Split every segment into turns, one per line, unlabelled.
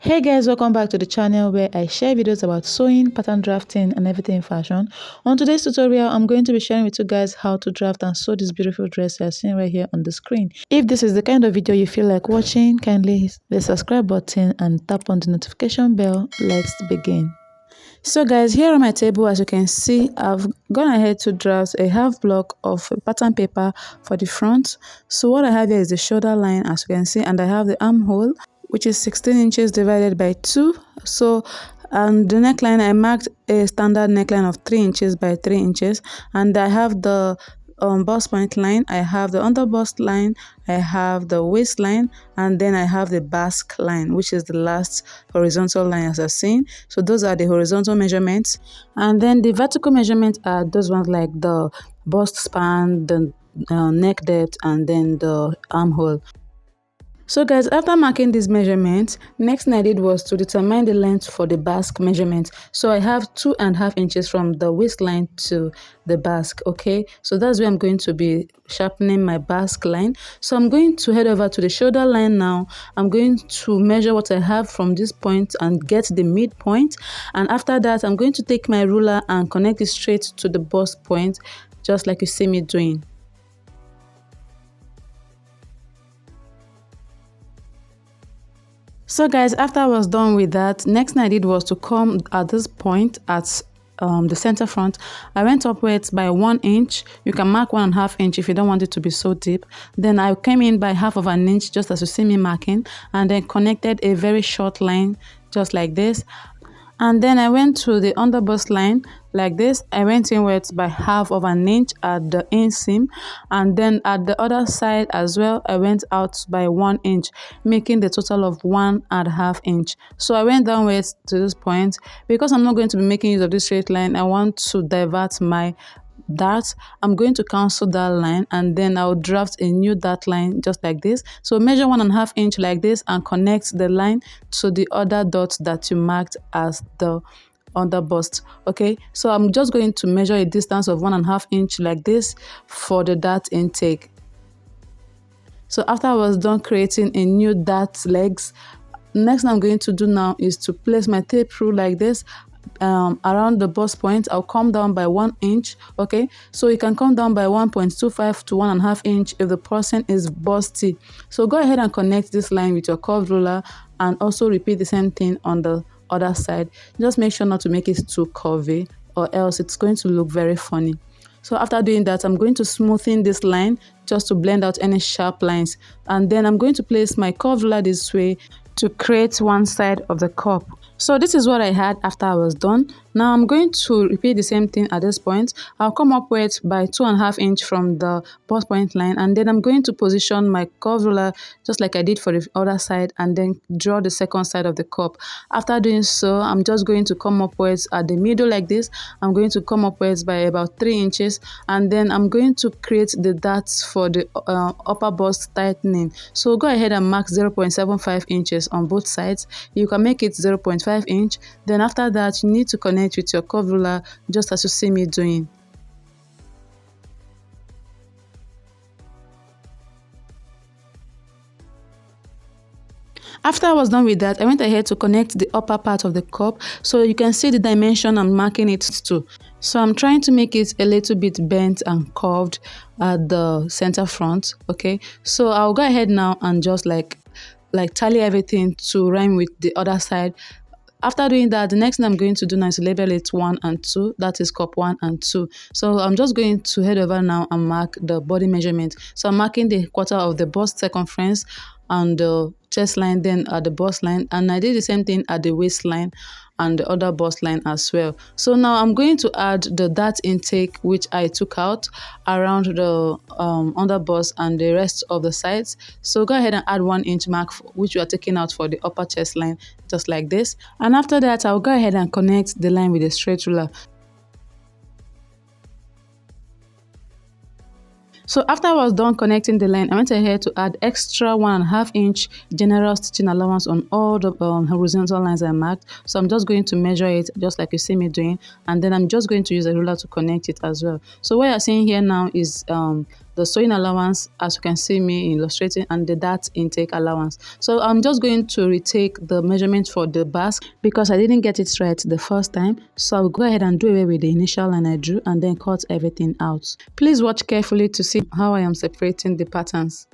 Hey guys, welcome back to the channel where I share videos about sewing, pattern drafting and everything in fashion. On today's tutorial, I'm going to be sharing with you guys how to draft and sew this beautiful dress you're seeing right here on the screen. If this is the kind of video you feel like watching, kindly hit the subscribe button and tap on the notification bell. Let's begin. So guys, here on my table, as you can see, I've gone ahead to draft a half block of pattern paper for the front. So what I have here is the shoulder line, as you can see, and I have the armhole, which is 16 inches divided by 2. So the neckline, I marked a standard neckline of 3 inches by 3 inches, and I have the bust point line, I have the under bust line, I have the waistline, and then I have the basque line, which is the last horizontal line as I've seen. So those are the horizontal measurements, and then the vertical measurements are those ones like the bust span, the neck depth, and then the armhole. So guys, after marking these measurements, next thing I did was to determine the length for the basque measurement. So I have 2.5 inches from the waistline to the basque. Okay, so that's where I'm going to be sharpening my basque line. So I'm going to head over to the shoulder line now. I'm going to measure what I have from this point and get the midpoint, and after that I'm going to take my ruler and connect it straight to the bust point, just like you see me doing. So guys, after I was done with that, next thing I did was to come at this point at the center front. I went upwards by 1 inch. You can mark 1.5 inch if you don't want it to be so deep. Then I came in by 1/2 of an inch, just as you see me marking, and then connected a very short line just like this. And then I went to the under bust line like this. I went inwards by 1/2 of an inch at the inseam, and then at the other side as well I went out by 1 inch, making the total of 1.5 inch. So I went downwards to this point. Because I'm not going to be making use of this straight line, I want to divert my dart. I'm going to cancel that line, and then I'll draft a new dart line just like this. So measure 1.5 inch like this and connect the line to the other dot that you marked as the under bust. Okay, so I'm just going to measure a distance of 1.5 inch like this for the dart intake. So after I was done creating a new dart legs, next thing I'm going to do now is to place my tape rule like this around the bust point. I'll come down by 1 inch. Okay, so you can come down by 1.25 to 1.5 inch if the person is busty. So go ahead and connect this line with your curved ruler, and also repeat the same thing on the other side. Just make sure not to make it too curvy, or else it's going to look very funny. So after doing that, I'm going to smoothen this line just to blend out any sharp lines, and then I'm going to place my curved ruler this way to create one side of the cup. So this is what I had after I was done. Now I'm going to repeat the same thing at this point. I'll come upwards by 2.5 inch from the bust point line, and then I'm going to position my curved ruler just like I did for the other side, and then draw the second side of the cup. After doing so, I'm just going to come upwards at the middle like this. I'm going to come upwards by about 3 inches, and then I'm going to create the darts for the upper bust tightening. So go ahead and mark 0.75 inches on both sides. You can make it 0.5 inch. Then after that, you need to connect with your curved ruler just as you see me doing. After I was done with that, I went ahead to connect the upper part of the cup, so you can see the dimension I'm marking it to. So I'm trying to make it a little bit bent and curved at the center front. Okay, so I'll go ahead now and just like tally everything to rhyme with the other side. After doing that, the next thing I'm going to do now is to label it 1 and 2. That is cup 1 and 2. So I'm just going to head over now and mark the body measurement. So I'm marking the quarter of the bust circumference and the chest line, then at the bust line, and I did the same thing at the waistline and the other bust line as well. So now I'm going to add the dart intake, which I took out around the under bust and the rest of the sides. So go ahead and add 1 inch mark which you are taking out for the upper chest line, just like this. And after that, I'll go ahead and connect the line with a straight ruler. So after I was done connecting the line, I went ahead to add extra 1.5 inch general stitching allowance on all the horizontal lines I marked. So I'm just going to measure it just like you see me doing, and then I'm just going to use a ruler to connect it as well. So what you're seeing here now is the the sewing allowance, as you can see me illustrating, and the dart intake allowance. So I'm just going to retake the measurement for the basque because I didn't get it right the first time. So I'll go ahead and do away with the initial line I drew and then cut everything out. Please watch carefully to see how I am separating the patterns.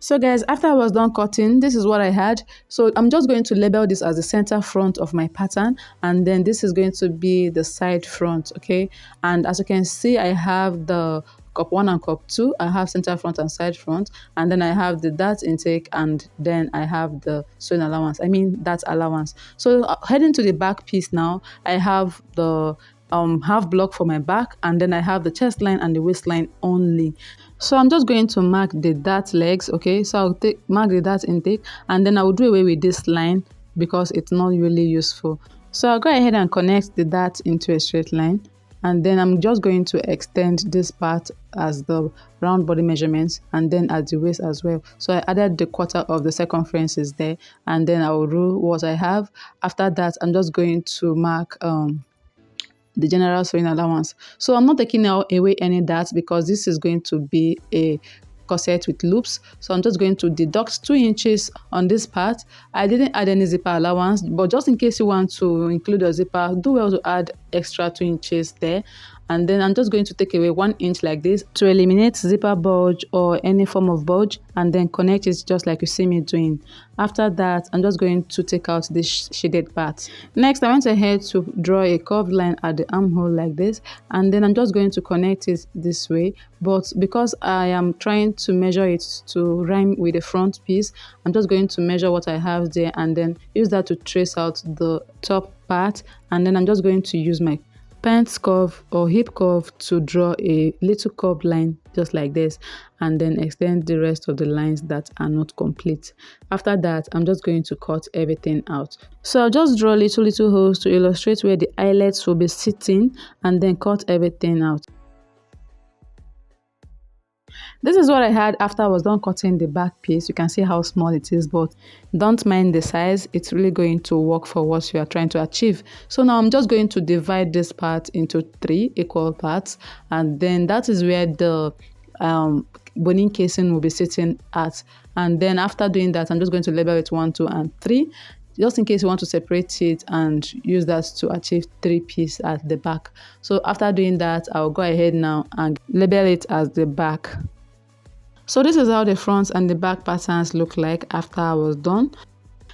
So guys, after I was done cutting, this is what I had. So I'm just going to label this as the center front of my pattern, and then this is going to be the side front, okay? And as you can see, I have the cup 1 and cup 2. I have center front and side front, and then I have the dart intake, and then I have the sewing allowance. Dart allowance. So heading to the back piece now, I have the half block for my back, and then I have the chest line and the waistline only. So I'm just going to mark the dart legs, okay? So I'll mark the dart intake, and then I will do away with this line because it's not really useful. So I'll go ahead and connect the dart into a straight line, and then I'm just going to extend this part as the round body measurements, and then at the waist as well. So I added the quarter of the circumferences there, and then I will rule what I have. After that, I'm just going to mark the general sewing allowance. So I'm not taking away any darts because this is going to be a corset with loops. So I'm just going to deduct 2 inches on this part. I didn't add any zipper allowance, but just in case you want to include a zipper, do well to add extra 2 inches there. And then I'm just going to take away 1 inch like this to eliminate zipper bulge or any form of bulge, and then connect it just like you see me doing. After that, I'm just going to take out this shaded part. Next, I went ahead to draw a curved line at the armhole like this, and then I'm just going to connect it this way. But because I am trying to measure it to rhyme with the front piece, I'm just going to measure what I have there and then use that to trace out the top part, and then I'm just going to use my pants curve or hip curve to draw a little curved line just like this, and then extend the rest of the lines that are not complete. After that, I'm just going to cut everything out. So I'll just draw little holes to illustrate where the eyelets will be sitting, and then cut everything out. This is what I had after I was done cutting the back piece. You can see how small it is, but don't mind the size. It's really going to work for what you are trying to achieve. So now I'm just going to divide this part into 3 equal parts, and then that is where the boning casing will be sitting at. And then after doing that, I'm just going to label it 1, 2, and 3. Just in case you want to separate it and use that to achieve 3 pieces at the back. So after doing that, I'll go ahead now and label it as the back. So this is how the front and the back patterns look like after I was done.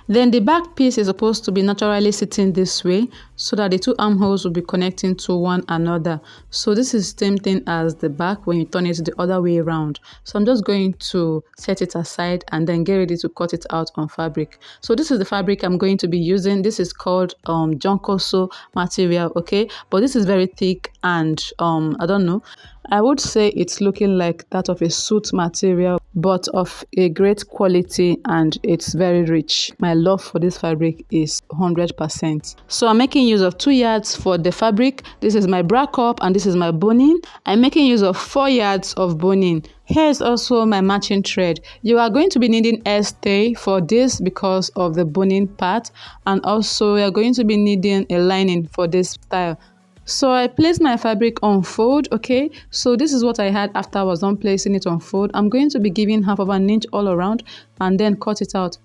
Then the back piece is supposed to be naturally sitting this way so that the 2 armholes will be connecting to one another. So this is the same thing as the back when you turn it the other way around. So I'm just going to set it aside and then get ready to cut it out on fabric. So this is the fabric I'm going to be using. This is called Jonkoso material, okay? But this is very thick and I don't know. I would say it's looking like that of a suit material, but of a great quality, and it's very rich. My love for this fabric is 100%. So I'm making use of 2 yards for the fabric. This is my bra cup and this is my boning. I'm making use of 4 yards of boning. Here is also my matching thread. You are going to be needing a stay for this because of the boning part, and also you're going to be needing a lining for this style. So I placed my fabric on fold, okay? So this is what I had after I was done placing it on fold. I'm going to be giving half of an inch all around and then cut it out.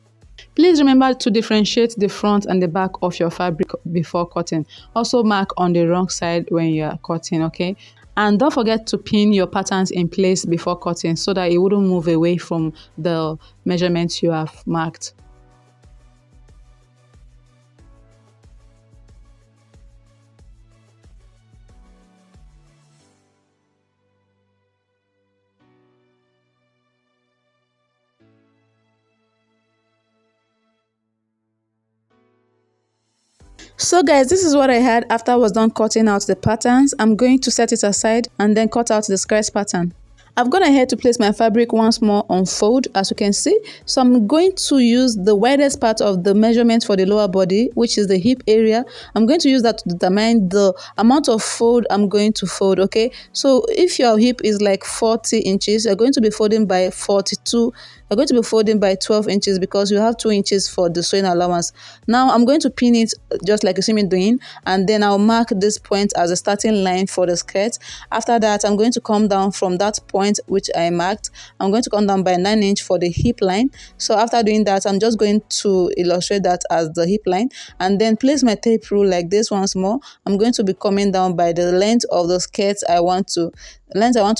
Please remember to differentiate the front and the back of your fabric before cutting. Also mark on the wrong side when you are cutting, okay? And don't forget to pin your patterns in place before cutting so that it wouldn't move away from the measurements you have marked. So guys, this is what I had after I was done cutting out the patterns. I'm going to set it aside and then cut out the skirt pattern. I've gone ahead to place my fabric once more on fold, as you can see. So I'm going to use the widest part of the measurement for the lower body, which is the hip area. I'm going to use that to determine the amount of fold I'm going to fold, okay? So if your hip is like 40 inches, you're going to be folding by 42. You're going to be folding by 12 inches because you have 2 inches for the sewing allowance. Now I'm going to pin it just like you see me doing, and then I'll mark this point as a starting line for the skirt. After that, I'm going to come down from that point which I marked. I'm going to come down by 9 inch for the hip line. So after doing that, I'm just going to illustrate that as the hip line, and then place my tape rule like this once more. I'm going to be coming down by the length of the skirt I want to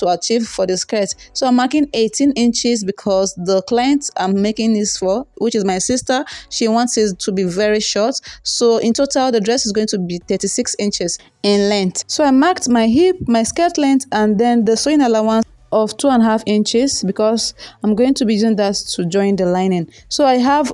achieve for the skirt. So I'm marking 18 inches because the client I'm making this for, which is my sister, she wants it to be very short. So in total, the dress is going to be 36 inches in length. So I marked my hip, my skirt length, and then the sewing allowance of 2.5 inches because I'm going to be using that to join the lining. So I have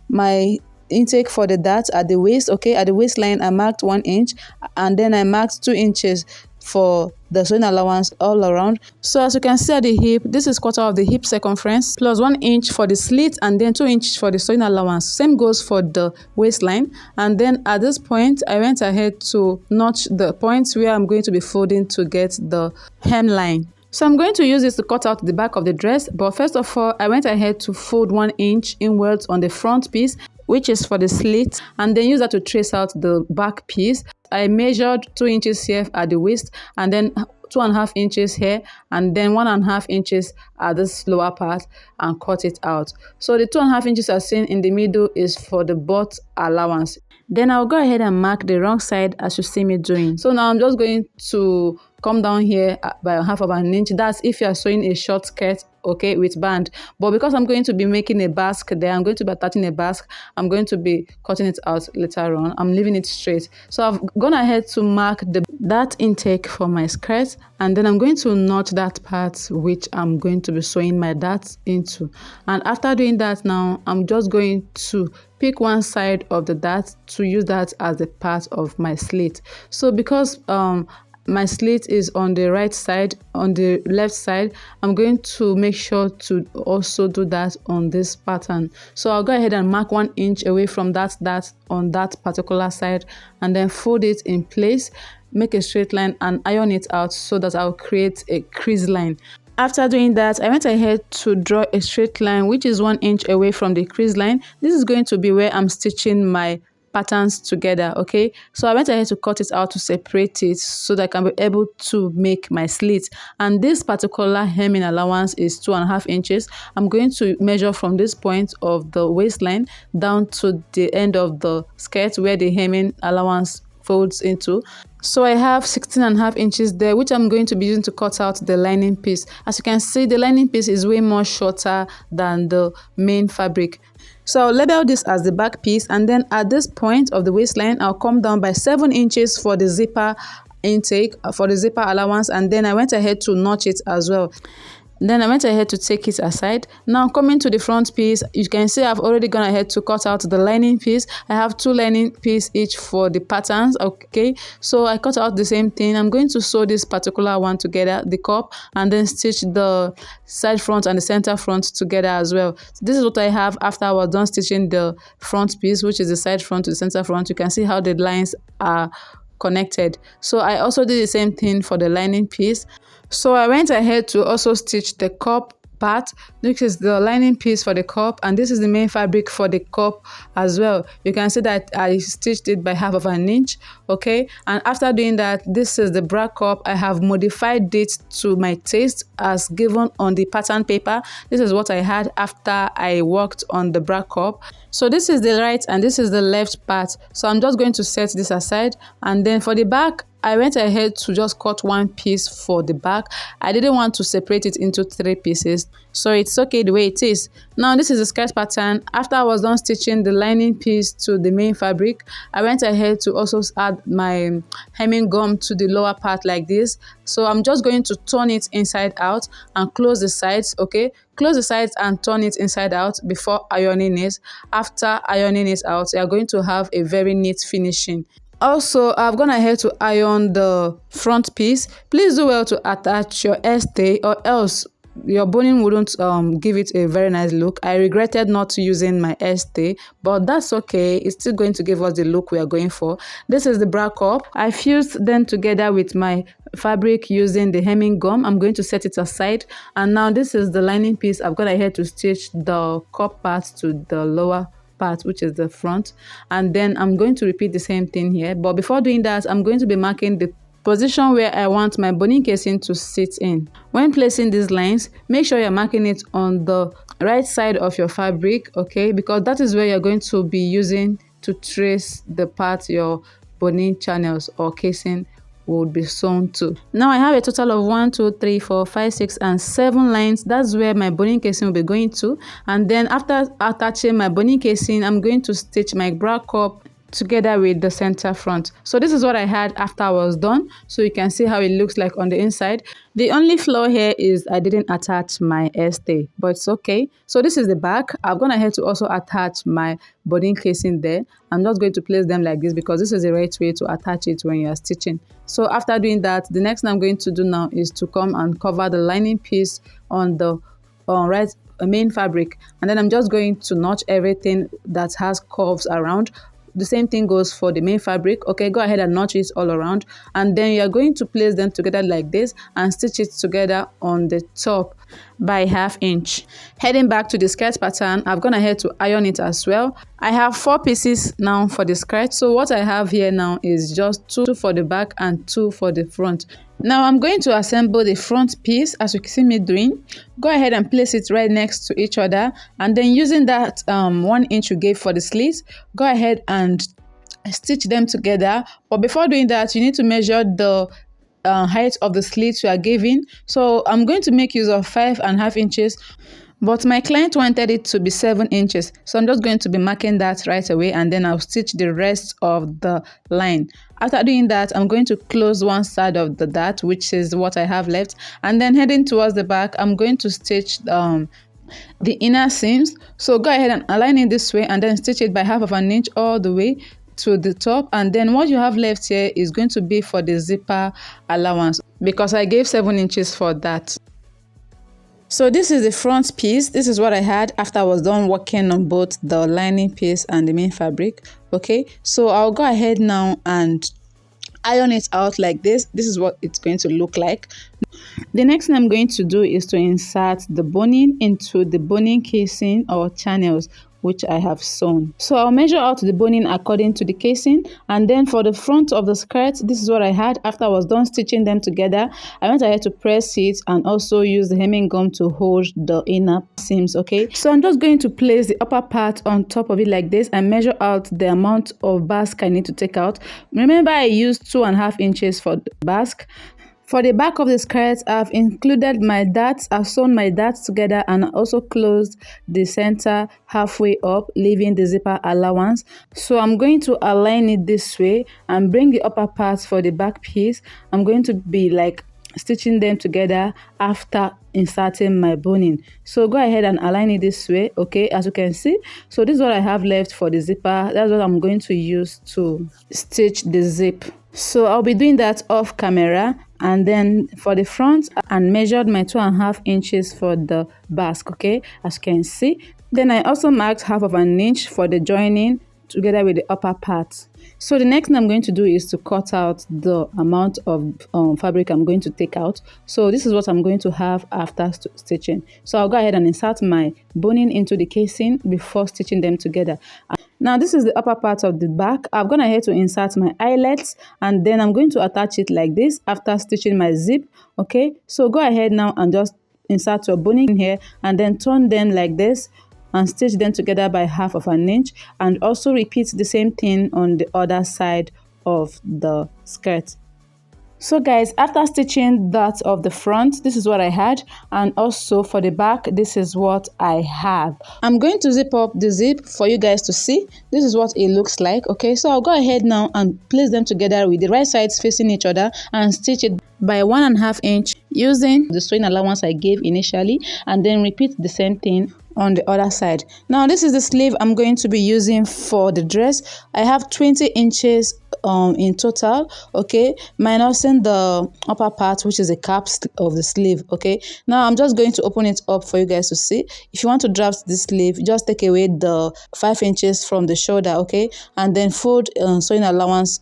my intake for the dart at the waist. Okay, at the waistline I marked 1 inch, and then I marked 2 inches for the sewing allowance all around. So as you can see at the hip, this is quarter of the hip circumference plus 1 inch for the slit, and then 2 inches for the sewing allowance. Same goes for the waistline. And then at this point, I went ahead to notch the points where I'm going to be folding to get the hemline. So I'm going to use this to cut out the back of the dress, but first of all, I went ahead to fold 1 inch inwards on the front piece, which is for the slit, and then use that to trace out the back piece. I measured 2 inches here at the waist, and then 2.5 inches here, and then 1.5 inches at this lower part, and cut it out. So the 2.5 inches I've seen in the middle is for the butt allowance. Then I'll go ahead and mark the wrong side as you see me doing. So now I'm just going to come down here by 1/2 inch. That's if you are sewing a short skirt, okay, with band. But because I'm going to be making a basque there, I'm going to be attaching a basque, I'm going to be cutting it out later on. I'm leaving it straight. So I've gone ahead to mark that intake for my skirt, and then I'm going to notch that part which I'm going to be sewing my darts into. And after doing that, now I'm just going to pick one side of the dart to use that as the part of my slit. So because my slit is on the right side, on the left side, I'm going to make sure to also do that on this pattern. So I'll go ahead and mark 1 inch away from that dart on that particular side, and then fold it in place, make a straight line, and iron it out so that I'll create a crease line. After doing that, I went ahead to draw a straight line which is 1 inch away from the crease line. This is going to be where I'm stitching my patterns together, okay? So I went ahead to cut it out to separate it so that I can be able to make my slit. And this particular hemming allowance is 2.5 inches. I'm going to measure from this point of the waistline down to the end of the skirt where the hemming allowance folds into. So I have 16.5 inches there, which I'm going to be using to cut out the lining piece. As you can see, the lining piece is way more shorter than the main fabric. So I'll label this as the back piece, and then at this point of the waistline, I'll come down by 7 inches for the zipper intake, for the zipper allowance, and then I went ahead to notch it as well. Then I went ahead to take it aside. Now coming to the front piece, you can see I've already gone ahead to cut out the lining piece. I have 2 lining pieces each for the patterns, okay? So I cut out the same thing. I'm going to sew this particular one together, the cup, and then stitch the side front and the center front together as well. So this is what I have after I was done stitching the front piece, which is the side front to the center front. You can see how the lines are connected. So I also did the same thing for the lining piece. So I went ahead to also stitch the cup part, which is the lining piece for the cup, and this is the main fabric for the cup as well. You can see that I stitched it by 1/2 inch, okay? And after doing that, this is the bra cup. I have modified it to my taste as given on the pattern paper. This is what I had after I worked on the bra cup. So this is the right and this is the left part. So I'm just going to set this aside, and then for the back, I went ahead to just cut one piece for the back. I didn't want to separate it into 3 pieces, so it's okay the way it is. Now this is the skirt pattern. After I was done stitching the lining piece to the main fabric, I went ahead to also add my hemming gum to the lower part like this. So I'm just going to turn it inside out and close the sides, okay? Close the sides and turn it inside out before ironing it. After ironing it out, you are going to have a very neat finishing. Also, I've gone ahead to iron the front piece. Please do well to attach your stay, or else your boning wouldn't give it a very nice look. I regretted not using my stay, but that's okay. It's still going to give us the look we are going for. This is the bra cup. I fused them together with my fabric using the hemming gum. I'm going to set it aside, and now this is the lining piece. I've gone ahead to stitch the cup part to the lower part, which is the front, and then I'm going to repeat the same thing here. But before doing that, I'm going to be marking the position where I want my boning casing to sit in. When placing these lines, make sure you're marking it on the right side of your fabric, okay, because that is where you're going to be using to trace the part your boning channels or casing would be sewn to. Now I have a total of 1, 2, 3, 4, 5, 6, and 7 lines. That's where my boning casing will be going to. And then after attaching my boning casing, I'm going to stitch my bra cup together with the center front. So this is what I had after I was done, so you can see how it looks like on the inside. The only flaw here is I didn't attach my stay, but it's okay. So this is the back. I've gone ahead to also attach my boning casing there. I'm not going to place them like this because this is the right way to attach it when you are stitching. So after doing that, the next thing I'm going to do now is to come and cover the lining piece on the right main fabric, and then I'm just going to notch everything that has curves around. The same thing goes for the main fabric. Okay, go ahead and notch it all around, and then you're going to place them together like this and stitch it together on the top by ½ inch. Heading back to the skirt pattern, I've gone ahead to iron it as well. I have 4 pieces now for the skirt, so what I have here now is just 2 for the back and 2 for the front. Now I'm going to assemble the front piece as you see me doing. Go ahead and place it right next to each other, and then using that 1 inch you gave for the sleeves, go ahead and stitch them together. But before doing that, you need to measure the height of the slits you are giving. So I'm going to make use of 5½ inches, but my client wanted it to be 7 inches, so I'm just going to be marking that right away, and then I'll stitch the rest of the line. After doing that, I'm going to close one side of the dart, which is what I have left, and then heading towards the back, I'm going to stitch the inner seams. So go ahead and align it this way, and then stitch it by ½ inch all the way to the top, and then what you have left here is going to be for the zipper allowance, because I gave 7 inches for that. So this is the front piece. This is what I had after I was done working on both the lining piece and the main fabric. Okay, so I'll go ahead now and iron it out like this. This is what it's going to look like. The next thing I'm going to do is to insert the boning into the boning casing or channels which I have sewn. So I'll measure out the boning according to the casing, and then for the front of the skirt, this is what I had after I was done stitching them together. I went ahead to press it and also use the hemming gum to hold the inner seams. Okay, so I'm just going to place the upper part on top of it like this and measure out the amount of basque I need to take out. Remember, I used 2½ inches for the basque. For the back of the skirt, I've included my darts. I've sewn my darts together and also closed the center halfway up, leaving the zipper allowance. So I'm going to align it this way and bring the upper part for the back piece. I'm going to be like stitching them together after inserting my boning. So go ahead and align it this way, okay, as you can see. So this is what I have left for the zipper. That's what I'm going to use to stitch the zip. So I'll be doing that off camera, and then for the front and measured my 2½ inches for the basque, okay, as you can see. Then I also marked ½ inch for the joining together with the upper part. So the next thing I'm going to do is to cut out the amount of fabric I'm going to take out. So this is what I'm going to have after stitching. So I'll go ahead and insert my boning into the casing before stitching them together. Now this is the upper part of the back. I've gone ahead to insert my eyelets, and then I'm going to attach it like this after stitching my zip. Okay, so go ahead now and just insert your boning here and then turn them like this and stitch them together by ½ inch, and also repeat the same thing on the other side of the skirt. So guys, after stitching that of the front, this is what I had, and also for the back, this is what I have. I'm going to zip up the zip for you guys to see. This is what it looks like. Okay, so I'll go ahead now and place them together with the right sides facing each other and stitch it by 1½ inch using the sewing allowance I gave initially, and then repeat the same thing on the other side. Now this is the sleeve I'm going to be using for the dress. I have 20 inches in total, okay, minusing the upper part, which is the cap of the sleeve. Okay, now I'm just going to open it up for you guys to see. If you want to draft this sleeve, just take away the 5 inches from the shoulder, okay, and then fold sewing allowance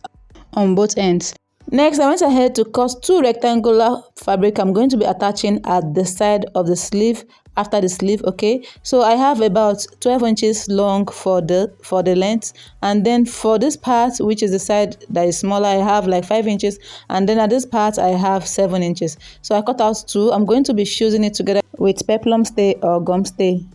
on both ends. Next, I went ahead to cut 2 rectangular fabric I'm going to be attaching at the side of the sleeve, after the sleeve. Okay, so I have about 12 inches long for the length, and then for this part, which is the side that is smaller, I have like 5 inches, and then at this part I have 7 inches. So I cut out 2. I'm going to be fusing it together with peplum stay or gum stay.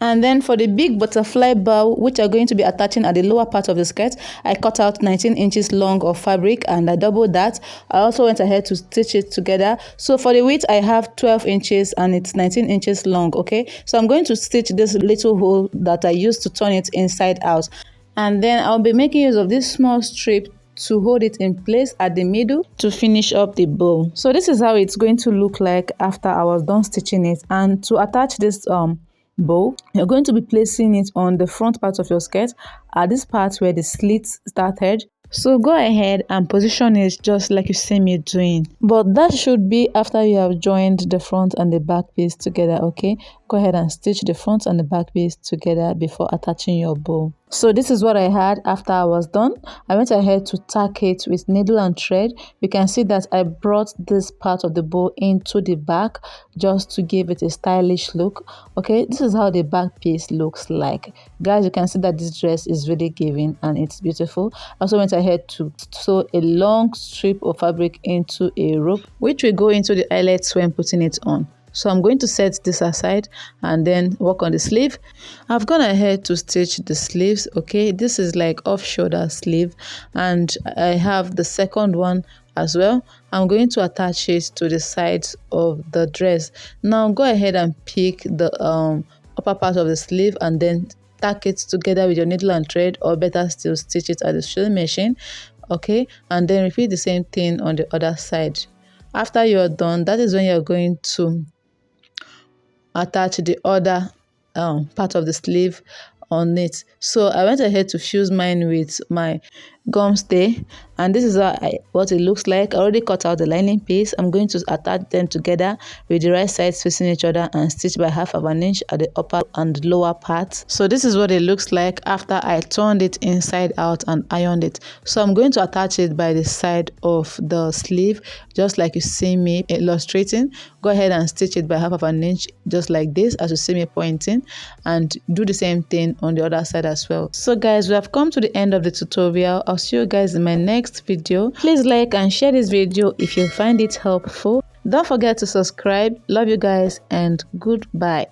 And then for the big butterfly bow, which are going to be attaching at the lower part of the skirt, I cut out 19 inches long of fabric and I doubled that. I also went ahead to stitch it together. So for the width, I have 12 inches and it's 19 inches long, okay? So I'm going to stitch this little hole that I used to turn it inside out. And then I'll be making use of this small strip to hold it in place at the middle to finish up the bow. So this is how it's going to look like after I was done stitching it. And to attach this bow, you're going to be placing it on the front part of your skirt at this part where the slit started. So go ahead and position it just like you see me doing, but that should be after you have joined the front and the back piece together. Okay, go ahead and stitch the front and the back piece together before attaching your bow. So this is what I had after I was done. I went ahead to tack it with needle and thread. You can see that I brought this part of the bow into the back just to give it a stylish look. Okay, this is how the back piece looks like. Guys, you can see that this dress is really giving and it's beautiful. I also went ahead to sew a long strip of fabric into a rope, which will go into the eyelets when putting it on. So I'm going to set this aside and then work on the sleeve. I've gone ahead to stitch the sleeves. Okay, this is like off shoulder sleeve and I have the second one as well. I'm going to attach it to the sides of the dress. Now go ahead and pick the upper part of the sleeve and then tack it together with your needle and thread, or better still stitch it at the sewing machine. Okay, and then repeat the same thing on the other side. After you're done, that is when you're going to attach the other part of the sleeve on it. So I went ahead to fuse mine with my gum stay, and this is what it looks like. I already cut out the lining piece. I'm going to attach them together with the right sides facing each other and stitch by 1/2 inch at the upper and lower part. So this is what it looks like after I turned it inside out and ironed it. So I'm going to attach it by the side of the sleeve, just like you see me illustrating. Go ahead and stitch it by 1/2 inch, just like this, as you see me pointing, and do the same thing on the other side as well. So guys, we have come to the end of the tutorial. I'll see you guys in my next video. Please like and share this video if you find it helpful. Don't forget to subscribe. Love you guys and goodbye.